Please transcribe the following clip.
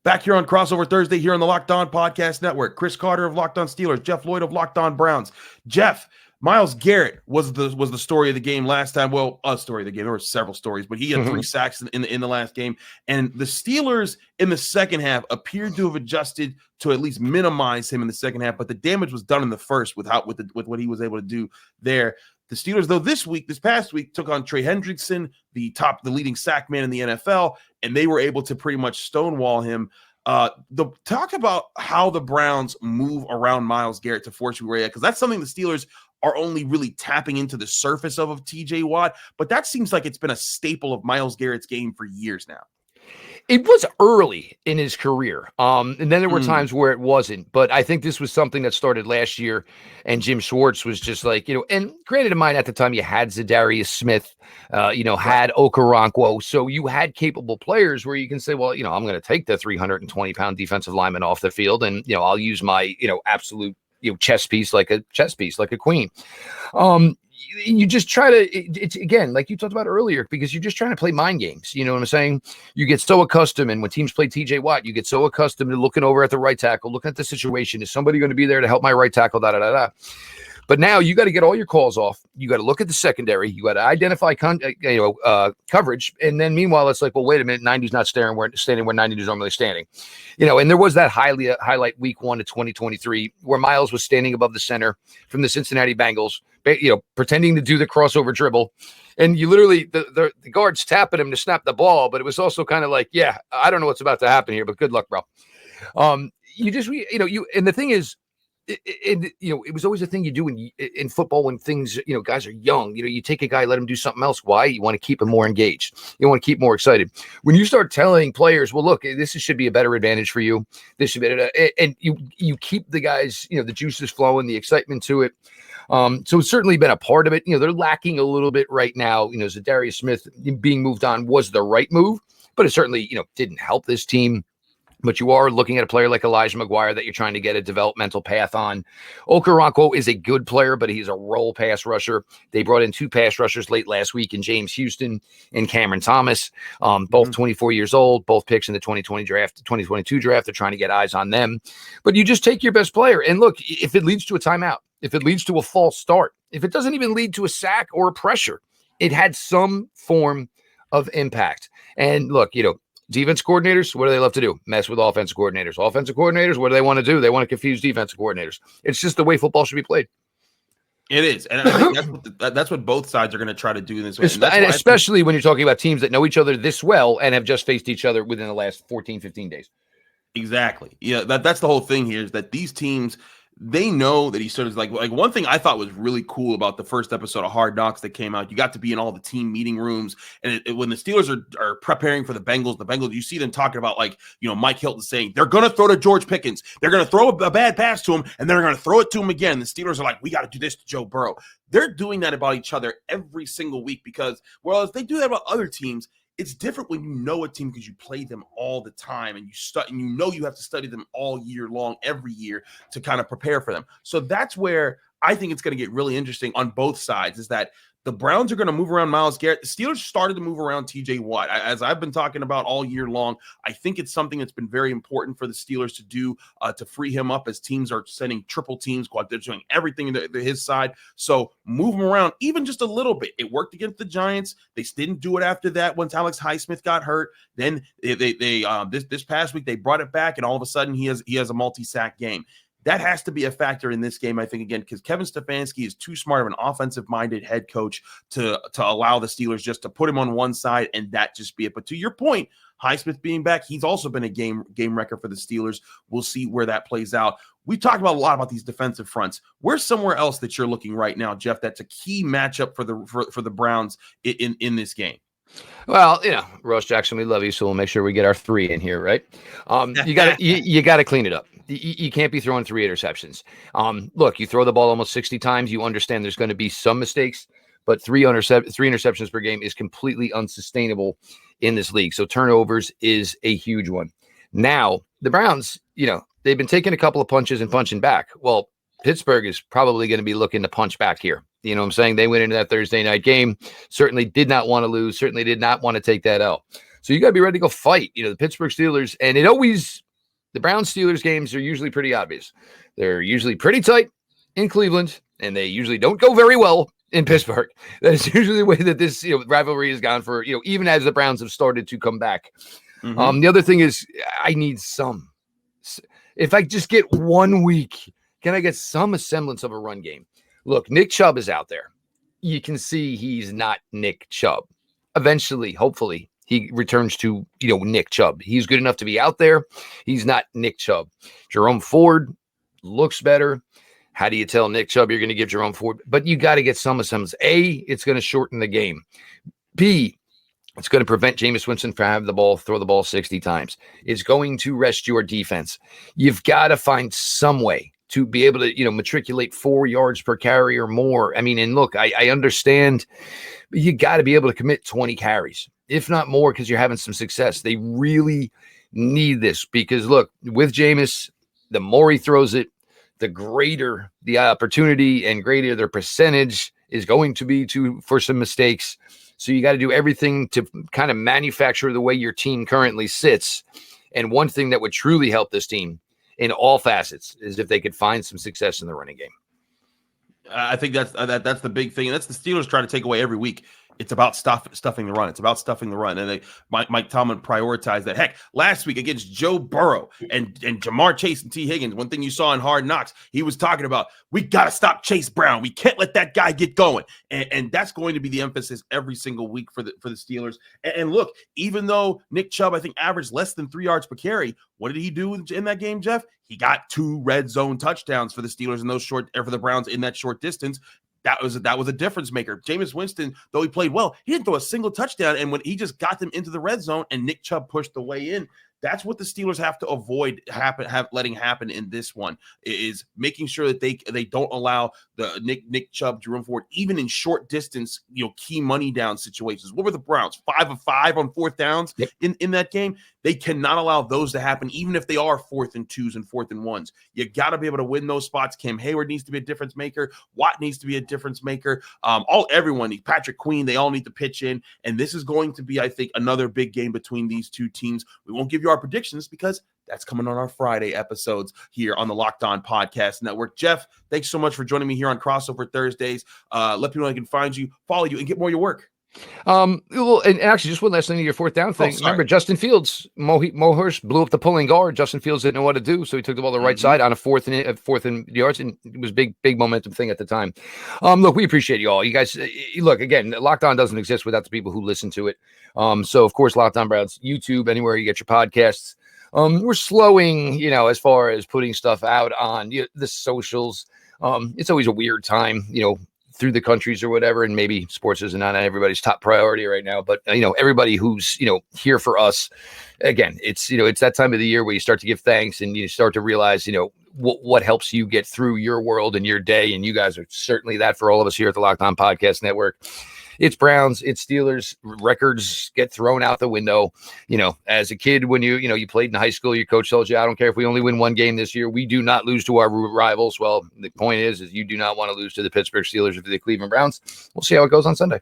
Back here on Crossover Thursday here on the Locked On Podcast Network. Chris Carter of Locked On Steelers, Jeff Lloyd of Locked On Browns. Jeff, Myles Garrett was the story of the game last time. Well, a story of the game. There were several stories, but he had 3 sacks in the last game. And the Steelers in the second half appeared to have adjusted to at least minimize him in the second half, but the damage was done in the first with what he was able to do there. The Steelers, though, this past week, took on Trey Hendrickson, the leading sack man in the NFL, and they were able to pretty much stonewall him. Talk about how the Browns move around Myles Garrett to force you because that's something the Steelers are only really tapping into the surface of TJ Watt, but that seems like it's been a staple of Myles Garrett's game for years now. It was early in his career. And then there were times where it wasn't, but I think this was something that started last year, and Jim Schwartz was just like, and granted in mind at the time you had Zadarius Smith, had Okoronkwo. So you had capable players where you can say, well, I'm going to take the 320-pound defensive lineman off the field and, I'll use my, absolute, chess piece like a queen. You just try to, it's again, like you talked about earlier, because you're just trying to play mind games. You know what I'm saying? You get so accustomed, and when teams play TJ Watt, you get so accustomed to looking over at the right tackle, looking at the situation. Is somebody going to be there to help my right tackle? But now you got to get all your calls off. You got to look at the secondary. You got to identify coverage. And then meanwhile, it's like, well, wait a minute. 90's not standing where 90 is normally standing. And there was that highlight week 1 of 2023 where Myles was standing above the center from the Cincinnati Bengals, pretending to do the crossover dribble. And you literally, the guard's tapping him to snap the ball. But it was also kind of like, yeah, I don't know what's about to happen here, but good luck, bro. And the thing is, it was always a thing you do in football when things, guys are young. You take a guy, let him do something else. Why? You want to keep him more engaged. You want to keep more excited. When you start telling players, well, look, this should be a better advantage for you. This should be, and you keep the guys, the juices flowing, the excitement to it. So it's certainly been a part of it. They're lacking a little bit right now. Zadarius Smith being moved on was the right move, but it certainly, didn't help this team. But you are looking at a player like Elijah McGuire that you're trying to get a developmental path on. Okoronkwo is a good player, but he's a role pass rusher. They brought in 2 pass rushers late last week in James Houston and Cameron Thomas, both 24 years old, both picks in the 2022 draft. They're trying to get eyes on them. But you just take your best player. And look, if it leads to a timeout, if it leads to a false start, if it doesn't even lead to a sack or a pressure, it had some form of impact. And look, defense coordinators, what do they love to do? Mess with offensive coordinators. Offensive coordinators, what do they want to do? They want to confuse defensive coordinators. It's just the way football should be played. It is. And I think that's what both sides are going to try to do in this way. And especially when you're talking about teams that know each other this well and have just faced each other within the last 14, 15 days. Exactly. Yeah, that's the whole thing here is that these teams, they know that he sort of like one thing I thought was really cool about the first episode of Hard Knocks that came out. You got to be in all the team meeting rooms, and when the Steelers are preparing for the Bengals, you see them talking about Mike Hilton saying they're going to throw to George Pickens, they're going to throw a bad pass to him, and they're going to throw it to him again. And the Steelers are like, we got to do this to Joe Burrow. They're doing that about each other every single week because whereas they do that about other teams. It's different when you know a team because you play them all the time and you have to study them all year long, every year to kind of prepare for them. So that's where I think it's going to get really interesting on both sides is that the Browns are going to move around Myles Garrett. The Steelers started to move around TJ Watt. As I've been talking about all year long, I think it's something that's been very important for the Steelers to do to free him up as teams are sending triple teams. They're doing everything to his side. So move him around even just a little bit. It worked against the Giants. They didn't do it after that once Alex Highsmith got hurt. Then this past week they brought it back, and all of a sudden he has a multi-sack game. That has to be a factor in this game, I think, again, because Kevin Stefanski is too smart of an offensive-minded head coach to allow the Steelers just to put him on one side and that just be it. But to your point, Highsmith being back, he's also been a game wrecker for the Steelers. We'll see where that plays out. We talked about a lot about these defensive fronts. Where's somewhere else that you're looking right now, Jeff, that's a key matchup for the Browns in this game? Well, Ross Jackson, we love you, so we'll make sure we get our 3 in here, right? You got to clean it up. You can't be throwing 3 interceptions. Look, you throw the ball almost 60 times. You understand there's going to be some mistakes, but 3 interceptions per game is completely unsustainable in this league. So turnovers is a huge one. Now, the Browns, they've been taking a couple of punches and punching back. Well, Pittsburgh is probably going to be looking to punch back here. You know what I'm saying? They went into that Thursday night game, certainly did not want to lose, certainly did not want to take that L. So you got to be ready to go fight. The Pittsburgh Steelers, and the Browns Steelers games are usually pretty obvious. They're usually pretty tight in Cleveland, and they usually don't go very well in Pittsburgh. That is usually the way that this rivalry has gone for, even as the Browns have started to come back. Mm-hmm. The other thing is I need if I just get 1 week, can I get some semblance of a run game? Look, Nick Chubb is out there. You can see he's not Nick Chubb. Eventually, hopefully, he returns to, Nick Chubb. He's good enough to be out there. He's not Nick Chubb. Jerome Ford looks better. How do you tell Nick Chubb you're going to give Jerome Ford? But you got to get some semblance. A, it's going to shorten the game. B, it's going to prevent Jameis Winston from having the ball, throw the ball 60 times. It's going to rest your defense. You've got to find some way to be able to, matriculate 4 yards per carry or more. I mean, and look, I understand, but you got to be able to commit 20 carries, if not more, because you're having some success. They really need this because, look, with Jameis, the more he throws it, the greater the opportunity and greater their percentage is going to be for some mistakes. So you got to do everything to kind of manufacture the way your team currently sits. And one thing that would truly help this team in all facets is if they could find some success in the running game. I think that's the big thing. And that's the Steelers try to take away every week. It's about stuffing the run. It's about stuffing the run. And Mike Tomlin prioritized that. Heck, last week against Joe Burrow and Jamar Chase and T. Higgins, one thing you saw in Hard Knocks, he was talking about, we got to stop Chase Brown. We can't let that guy get going. And that's going to be the emphasis every single week for the Steelers. And look, even though Nick Chubb, I think, averaged less than 3 yards per carry, what did he do in that game, Jeff? He got 2 red zone touchdowns for the Steelers for the Browns in that short distance. That was a difference maker. Jameis Winston, though he played well, he didn't throw a single touchdown. And when he just got them into the red zone and Nick Chubb pushed the way in, that's what the Steelers have to avoid letting happen in this one, is making sure that they don't allow the Nick Chubb, Jerome Ford, even in short distance, key money down situations. What were the Browns? 5 of 5 on 4th downs in that game. They cannot allow those to happen, even if they are 4th and 2s and 4th and 1s. You got to be able to win those spots. Cam Hayward needs to be a difference maker. Watt needs to be a difference maker. Everyone, Patrick Queen, they all need to pitch in. And this is going to be, I think, another big game between these two teams. We won't give you our predictions because that's coming on our Friday episodes here on the Locked On Podcast Network. Jeff, thanks so much for joining me here on Crossover Thursdays. Let people know I can find you, follow you, and get more of your work. Well, and actually, just one last thing to your 4th down thing. Remember, Justin Fields, Mohurst blew up the pulling guard. Justin Fields didn't know what to do, so he took the ball to the right side on a 4th and yards, and it was big momentum thing at the time. Look, we appreciate you all. You guys, look, again, Locked On doesn't exist without the people who listen to it. So of course, Locked On Browns, YouTube, anywhere you get your podcasts. We're slowing, as far as putting stuff out on the socials. It's always a weird time, through the countries or whatever, and maybe sports is not everybody's top priority right now, but everybody who's here for us, again, it's it's that time of the year where you start to give thanks and you start to realize what helps you get through your world and your day, and you guys are certainly that for all of us here at the Locked On Podcast Network. It's Browns, it's Steelers. Records get thrown out the window. As a kid, when you played in high school, your coach told you, I don't care if we only win 1 game this year. We do not lose to our rivals. Well, the point is you do not want to lose to the Pittsburgh Steelers or to the Cleveland Browns. We'll see how it goes on Sunday.